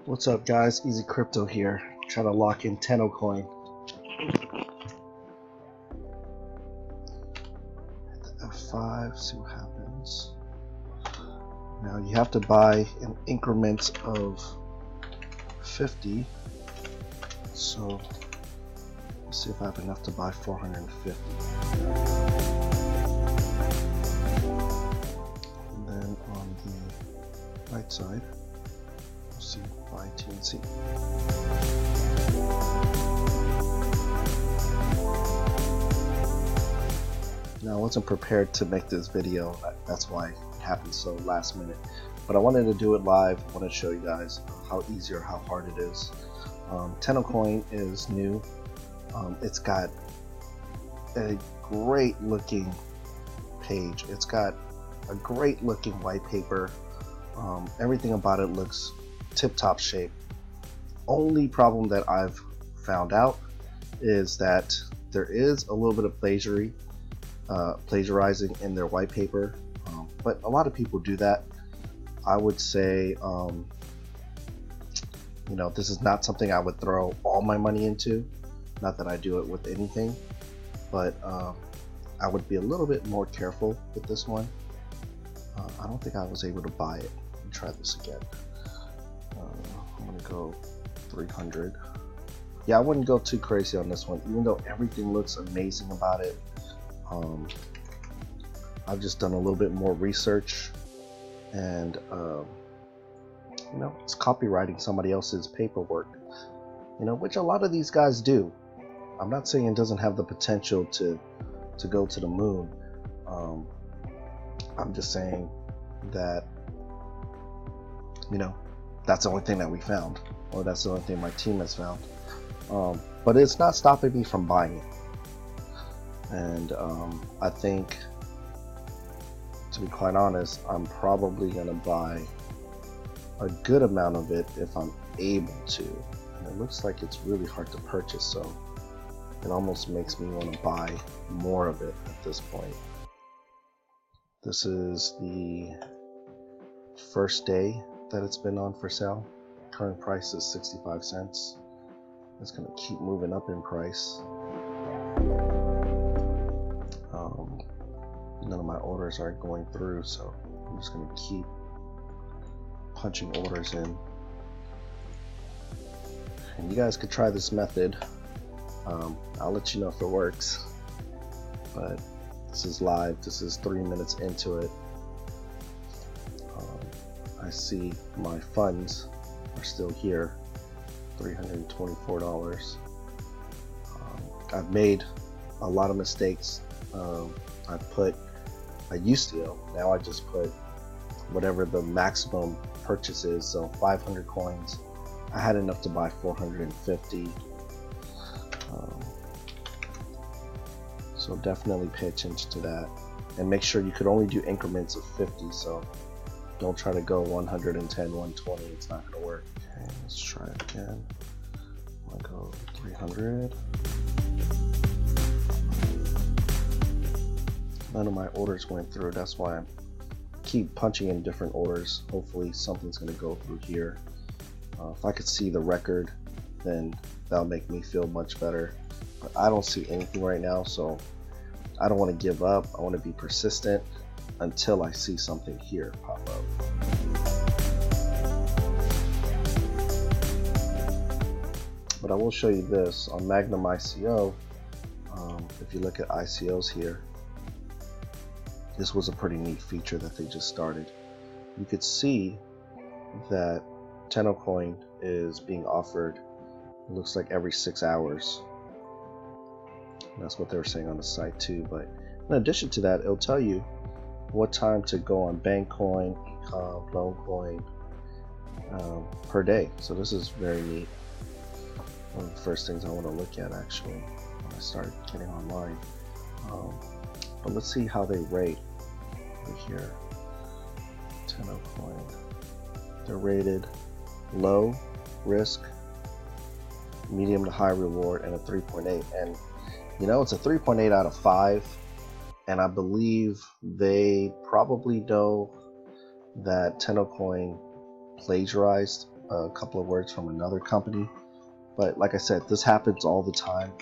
What's up, guys? Easy Crypto here. Trying to lock in Teno Coin. Hit the F5, see what happens. Now you have to buy in increments of 50. So let's see if I have enough to buy 450. And then on the right side, we'll see buy TNC. Now I wasn't prepared to make this video, that's why it happened so last minute. But I wanted to do it live. I want to show you guys how easy or how hard it is. Teno Coin is new. It's got a great looking page. It's got a great looking white paper. Everything about it looks tip-top shape. Only problem that I've found out is that there is a little bit of plagiarizing in their white paper, but a lot of people do that. I would say you know, this is not something I would throw all my money into. Not that I do it with anything, but I would be a little bit more careful with this one. I don't think I was able to buy it. Let me try this again. I'm gonna go 300. Yeah, I wouldn't go too crazy on this one, even though everything looks amazing about it. I've just done a little bit more research, and you know, it's copywriting somebody else's paperwork, you know, which a lot of these guys do. I'm not saying it doesn't have the potential to go to the moon. I'm just saying that, you know, that's the only thing that we found, or that's the only thing my team has found. But it's not stopping me from buying it. And I think, to be quite honest, I'm probably gonna buy a good amount of it if I'm able to. And it looks like it's really hard to purchase, so it almost makes me want to buy more of it at this point. This is the first day that it's been on for sale. Current price is 65 cents. It's gonna keep moving up in price. None of my orders are going through, so I'm just gonna keep punching orders in. And you guys could try this method. I'll let you know if it works. But this is live. This is 3 minutes into it. I see my funds are still here, $324. I've made a lot of mistakes. I used to, now I just put whatever the maximum purchase is, so 500 coins. I had enough to buy 450. So definitely pay attention to that, and make sure you could only do increments of 50, so don't try to go 110, 120, it's not going to work. Okay, let's try it again. I'm gonna go 300. None of my orders went through, that's why I keep punching in different orders. Hopefully something's going to go through here. If I could see the record, then that'll make me feel much better. But I don't see anything right now, so I don't want to give up. I want to be persistent until I see something here pop up. But I will show you this on Magnum ICO. If you look at ICOs here, this was a pretty neat feature that they just started. You could see that Teno Coin is being offered, it looks like every 6 hours. And that's what they were saying on the site too. But in addition to that, it'll tell you what time to go on Bank Coin, Ecom, Loan Coin per day. So this is very neat. One of the first things I want to look at actually when I start getting online. But let's see how they rate over here. Teno Coin. They're rated low risk, medium to high reward, and a 3.8. And you know, it's a 3.8 out of 5. And I believe they probably know that Teno Coin plagiarized a couple of words from another company. But like I said, this happens all the time,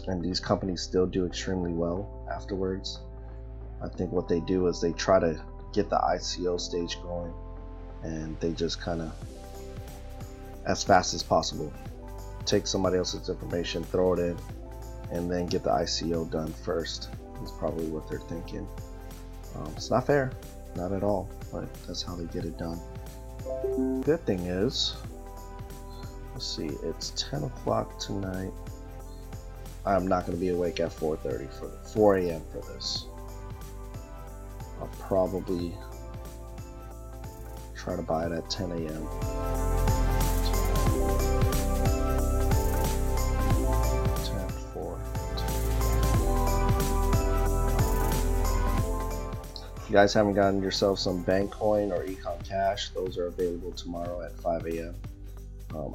and these companies still do extremely well afterwards. I think what they do is they try to get the ICO stage going, and they just kind of, as fast as possible, take somebody else's information, throw it in, and then get the ICO done first. Is probably what they're thinking. It's not fair, not at all, but that's how they get it done. Good thing is, let's see, it's 10 o'clock tonight. I'm not going to be awake at 4:30 for 4 a.m. for this. I'll probably try to buy it at 10 a.m. If you guys haven't gotten yourself some bank coin or econ cash, those are available tomorrow at 5 a.m.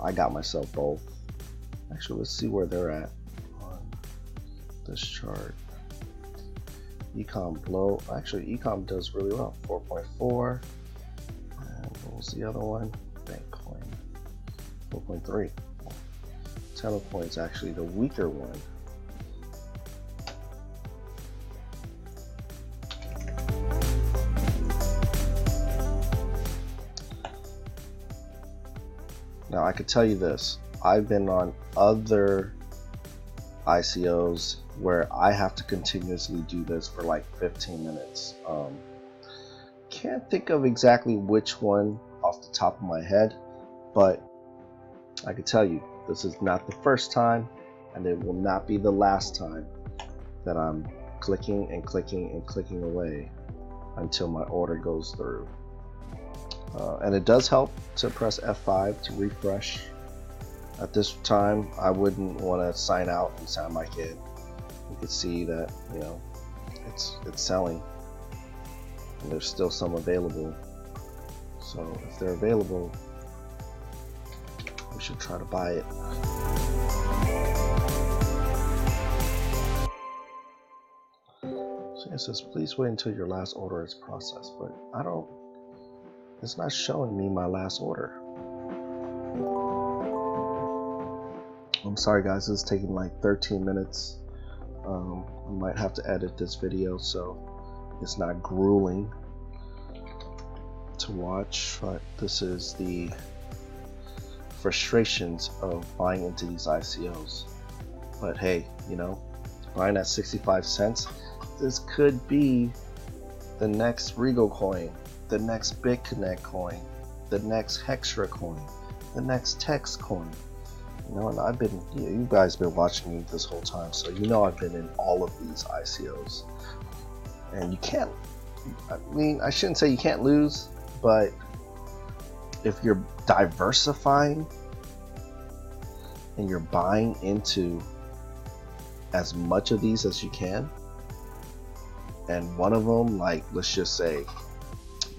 I got myself both. Actually, let's see where they're at on this chart. Ecom blow. Actually, ecom does really well. 4.4. And what was the other one? Bank coin. 4.3. Teno Coin's actually the weaker one. Now I could tell you this, I've been on other ICOs where I have to continuously do this for like 15 minutes. Can't think of exactly which one off the top of my head, but I could tell you this is not the first time, and it will not be the last time that I'm clicking and clicking and clicking away until my order goes through. And it does help to press F5 to refresh. At this time, I wouldn't want to sign out and sign my kid. You can see that, you know, it's selling, and there's still some available. So if they're available, we should try to buy it. So it says, please wait until your last order is processed, but I don't. It's not showing me my last order. I'm sorry guys, it's taking like 13 minutes. I might have to edit this video so it's not grueling to watch, but this is the frustrations of buying into these ICOs. But hey, you know, buying at 65 cents, this could be the next Regal coin, the next BitConnect coin, the next Hextra coin, the next Tex coin. You know, and I've been, you guys been watching me this whole time, so you know I've been in all of these ICOs. And you can't, I mean, I shouldn't say you can't lose, but if you're diversifying and you're buying into as much of these as you can, and one of them, like, let's just say,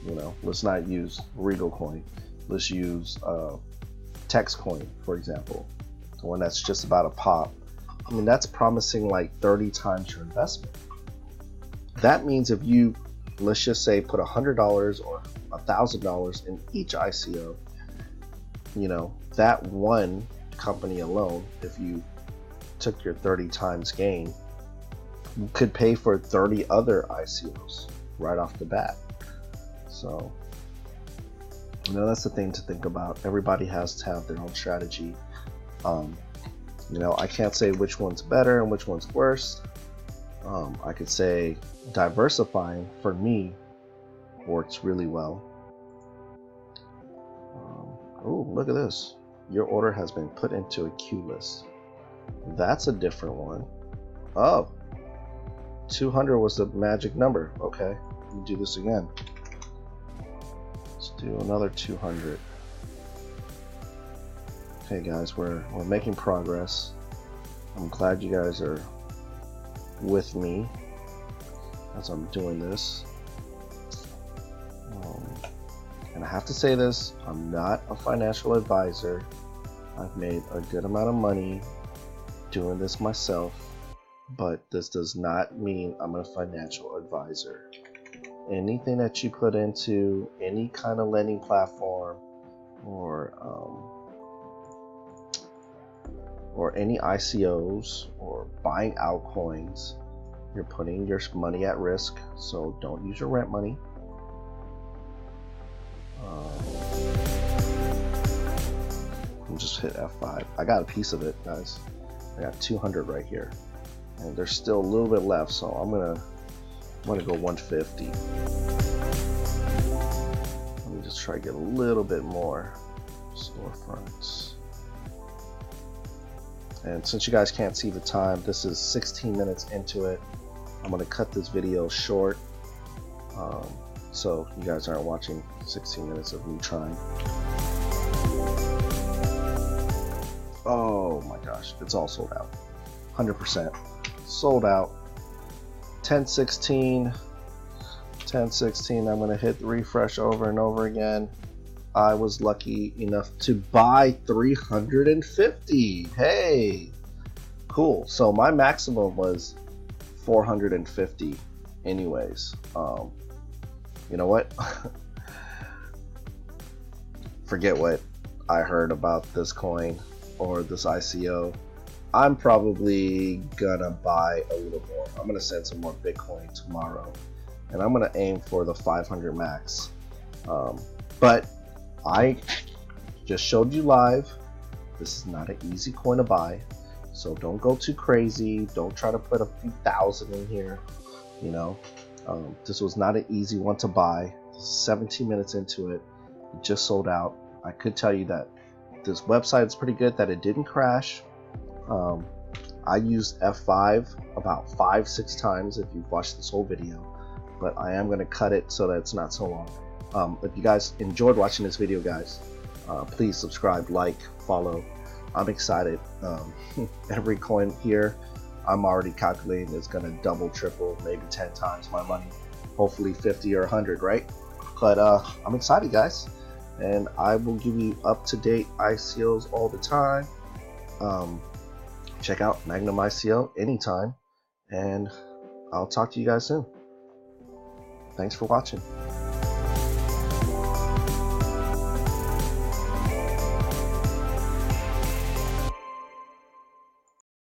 you know, let's not use Regal coin, let's use Tex coin, for example, the one that's just about a pop. I mean, that's promising like 30 times your investment. That means if you, let's just say, put $100 or $1,000 in each ICO, you know, that one company alone, if you took your 30 times gain, you could pay for 30 other ICOs right off the bat. So, you know, that's the thing to think about. Everybody has to have their own strategy. You know, I can't say which one's better and which one's worse. I could say diversifying for me works really well. Oh, look at this. Your order has been put into a queue list. That's a different one. Oh, 200 was the magic number. Okay, we'll do this again. Let's do another 200. Okay guys, we're making progress. I'm glad you guys are with me as I'm doing this. And I have to say this, I'm not a financial advisor. I've made a good amount of money doing this myself, but this does not mean I'm a financial advisor. Anything that you put into any kind of lending platform, or any ICOs or buying altcoins, you're putting your money at risk. So don't use your rent money. Just hit F5. I got a piece of it, guys. I got 200 right here, and there's still a little bit left, so I'm gonna go 150. Let me just try to get a little bit more storefronts. And since you guys can't see the time, this is 16 minutes into it. I'm gonna cut this video short, so you guys aren't watching 16 minutes of me trying. Oh my gosh, it's all sold out. 100% sold out. 1016, I'm gonna hit refresh over and over again. I was lucky enough to buy 350. Hey, cool. So my maximum was 450 anyways. You know what? Forget what I heard about this coin or this ICO. I'm probably gonna buy a little more. I'm gonna send some more Bitcoin tomorrow, and I'm gonna aim for the 500 max. But I just showed you live, this is not an easy coin to buy, so don't go too crazy. Don't try to put a few thousand in here. You know, this was not an easy one to buy. 17 minutes into it, it just sold out. I could tell you that this website is pretty good, that it didn't crash. I used F5 about 5-6 times if you've watched this whole video, but I am going to cut it so that it's not so long. If you guys enjoyed watching this video, guys, please subscribe, like, follow. I'm excited. Every coin here, I'm already calculating is going to double, triple, maybe 10 times my money. Hopefully 50 or 100, right? But I'm excited, guys, and I will give you up-to-date ICOs all the time. Check out Magnum ICO anytime, and I'll talk to you guys soon. Thanks for watching.